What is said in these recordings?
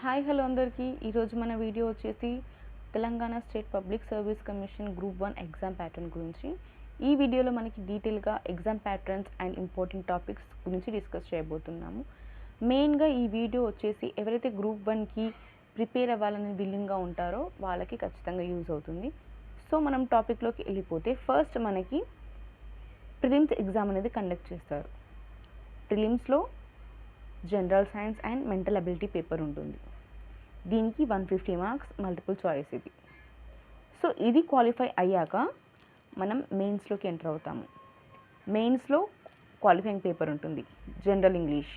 Hi hello అందరికీ ఈరోజు మన వీడియో వచ్చేసి Telangana state public service commission group 1 exam pattern గురించి. ఈ వీడియోలో మనకి డీటెయిల్గా exam patterns and important topics గురించి డిస్కస్ చేయబోతున్నాము. మెయిన్గా ఈ వీడియో వచ్చేసి ఎవరైతే గ్రూప్ 1కి ప్రిపేర్ అవ్వాలని విల్లింగ్గా ఉంటారో వాళ్ళకి ఖచ్చితంగా యూజ్ అవుతుంది. సో మనం టాపిక్లోకి వెళ్ళిపోతే ఫస్ట్ మనకి ప్రిలిమ్స్ ఎగ్జామ్ అనేది కండక్ట్ చేస్తారు. ప్రిలిమ్స్లో general science and mental ability paper ఉంటుంది. దీనికి 150 మార్క్స్ మల్టిపుల్ చాయిస్ ఇది. సో ఇది క్వాలిఫై అయ్యాక మనం మెయిన్స్లోకి ఎంటర్ అవుతాము. మెయిన్స్లో క్వాలిఫైయింగ్ పేపర్ ఉంటుంది, జనరల్ ఇంగ్లీష్.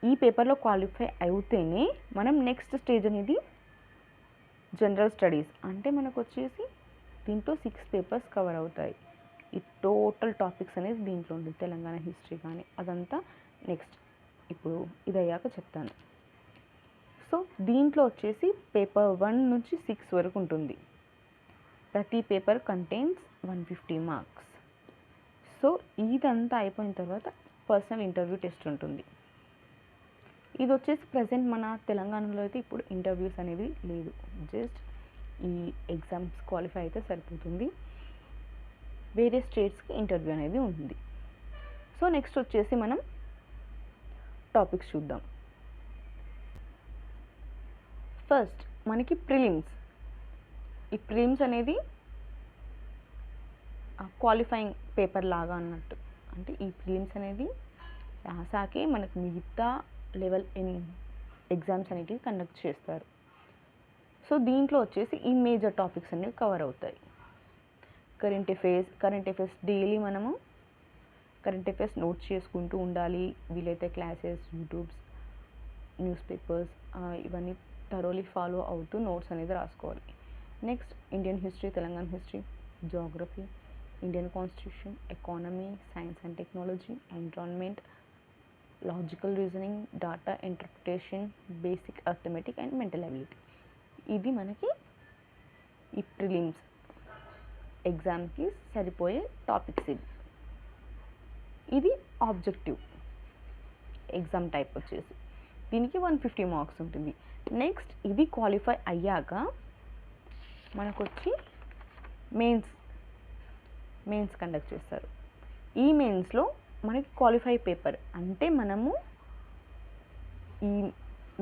ఈ పేపర్లో క్వాలిఫై అయితేనే మనం నెక్స్ట్ స్టేజ్ అనేది జనరల్ స్టడీస్, అంటే మనకు వచ్చేసి దీంట్లో 6 పేపర్స్ కవర్ అవుతాయి. ఈ టోటల్ టాపిక్స్ అనేది దీంట్లో ఉంటుంది, తెలంగాణ హిస్టరీ కానీ అదంతా నెక్స్ట్ ఇప్పుడు ఇది అయ్యాక చెప్తాను. సో దీంట్లో వచ్చేసి పేపర్ 1 నుంచి 6 వరకు ఉంటుంది. ప్రతి పేపర్ కంటైన్స్ 150 మార్క్స్. సో ఇదంతా అయిపోయిన తర్వాత పర్సనల్ ఇంటర్వ్యూ టెస్ట్ ఉంటుంది. ఇది వచ్చేసి ప్రజెంట్ మన తెలంగాణలో అయితే ఇప్పుడు ఇంటర్వ్యూస్ అనేది లేదు, జస్ట్ ఈ ఎగ్జామ్స్ క్వాలిఫై అయితే సరిపోతుంది. వేరే స్టేట్స్కి ఇంటర్వ్యూ అనేది ఉంటుంది. సో నెక్స్ట్ వచ్చేసి మనం టాపిక్స్ చూద్దాం. ఫస్ట్ మనకి ప్రిలిమ్స్. ఈ ప్రిలిమ్స్ అనేది క్వాలిఫైయింగ్ పేపర్ లాగా అన్నట్టు, అంటే ఈ ప్రిలిమ్స్ అనేది రాసాకే మనకు మిగతా లెవెల్ ఎగ్జామ్స్ అనేవి కండక్ట్ చేస్తారు. సో దీంట్లో వచ్చేసి ఈ మేజర్ టాపిక్స్ అనేవి కవర్ అవుతాయి. కరెంట్ అఫైర్స్ డైలీ మనము కరెంట్ అఫైర్స్ నోట్స్ చేసుకుంటూ ఉండాలి. వీలైతే క్లాసెస్, యూట్యూబ్స్, న్యూస్ పేపర్స్ ఇవన్నీ థరోలీ ఫాలో అవుతూ నోట్స్ అనేది రాసుకోవాలి. Next Indian history, Telangana history, geography, Indian constitution, economy, science and technology, environment, logical reasoning, data interpretation, basic arithmetic and mental ability. ఇది మనకి ఈ ప్రిలిమ్స్ ఎగ్జామ్కి సరిపోయే టాపిక్స్. ఇది ఆబ్జెక్టివ్ ఎగ్జామ్ టైప్ వచ్చేసి దీనికి 150 మార్క్స్ ఉంటుంది. నెక్స్ట్ ఇది క్వాలిఫై అయ్యాక మనకు వచ్చి మెయిన్స్ కండక్ట్ చేస్తారు. ఈ మెయిన్స్లో మనకి క్వాలిఫై పేపర్, అంటే మనము ఈ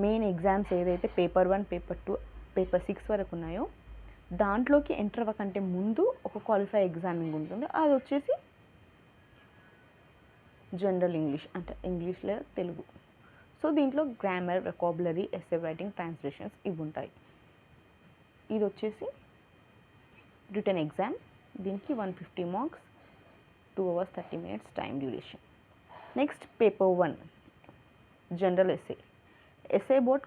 మెయిన్ ఎగ్జామ్స్ ఏదైతే పేపర్ 1, పేపర్ 2, పేపర్ 6 వరకు ఉన్నాయో దాంట్లోకి ఎంటర్ అవ్వకంటే ముందు ఒక క్వాలిఫై ఎగ్జామింగ్ ఉంటుంది. అది వచ్చేసి జనరల్ ఇంగ్లీష్, అంటే ఇంగ్లీష్ లేదా తెలుగు. సో దీంట్లో grammar, vocabulary, essay writing, translations ఇవి ఉంటాయి. ఇది వచ్చేసి రిటన్ ఎగ్జామ్. దీనికి 150 marks, 2 hours 30 minutes time duration. Next paper 1 general essay about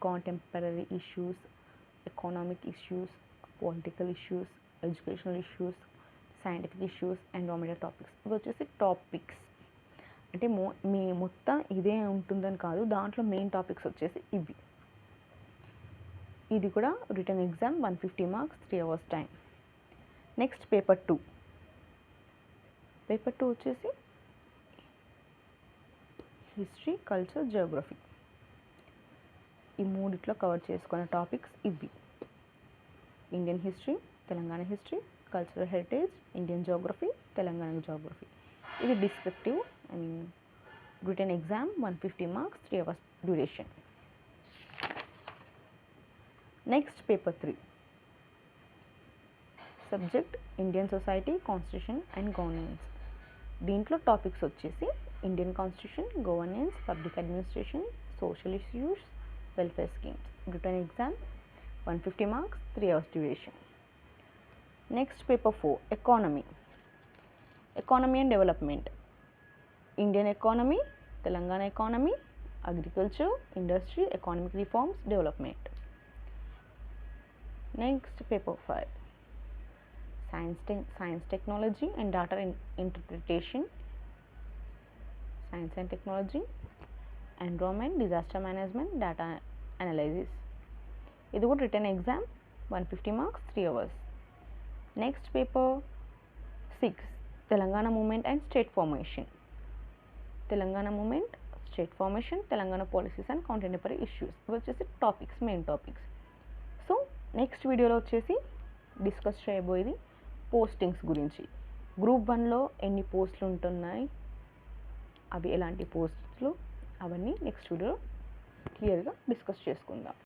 contemporary issues, economic issues, political issues, educational issues, scientific issues, environmental topics. ఇవి వచ్చేసి topics, అంటే మీ మొత్తం ఇదే ఉంటుందని కాదు, దాంట్లో మెయిన్ టాపిక్స్ వచ్చేసి ఇవి. ఇది కూడా written exam, 150 marks, 3 hours time. Next paper 2 వచ్చేసి హిస్టరీ, కల్చర్, జియోగ్రఫీ. ఈ మూడిట్లో కవర్ చేసుకున్న టాపిక్స్ ఇవి: Indian history, Telangana history, cultural heritage, Indian geography, Telangana geography. ఇది descriptive, written exam, 150 marks, 3 hours duration. Next paper 3 subject Indian society, constitution and governance. దీంట్లో topics వచ్చేసి Indian constitution, governance, public administration, social issues, welfare schemes. Written exam, 150 marks, 3 hours duration. Next paper 4 economy and development. Indian economy, Telangana economy, agriculture, industry, economic reforms, development. Next paper 5 science technology and data interpretation, science and technology, environment, disaster management, data analysis. ఇది కూడా written exam, 150 marks, 3 hours. Next paper 6 Telangana movement and state formation. Telangana movement, state formation, Telangana policies and contemporary issues. ఇవి వచ్చేసి topics, main topics. So next వీడియోలో వచ్చేసి discuss చేయబోయేది postings గురించి. Group 1లో ఎన్ని పోస్టులు ఉంటున్నాయి, అవి ఎలాంటి పోస్టులు, అవన్నీ నెక్స్ట్ వీడియోలో క్లియర్గా డిస్కస్ చేసుకుందాం.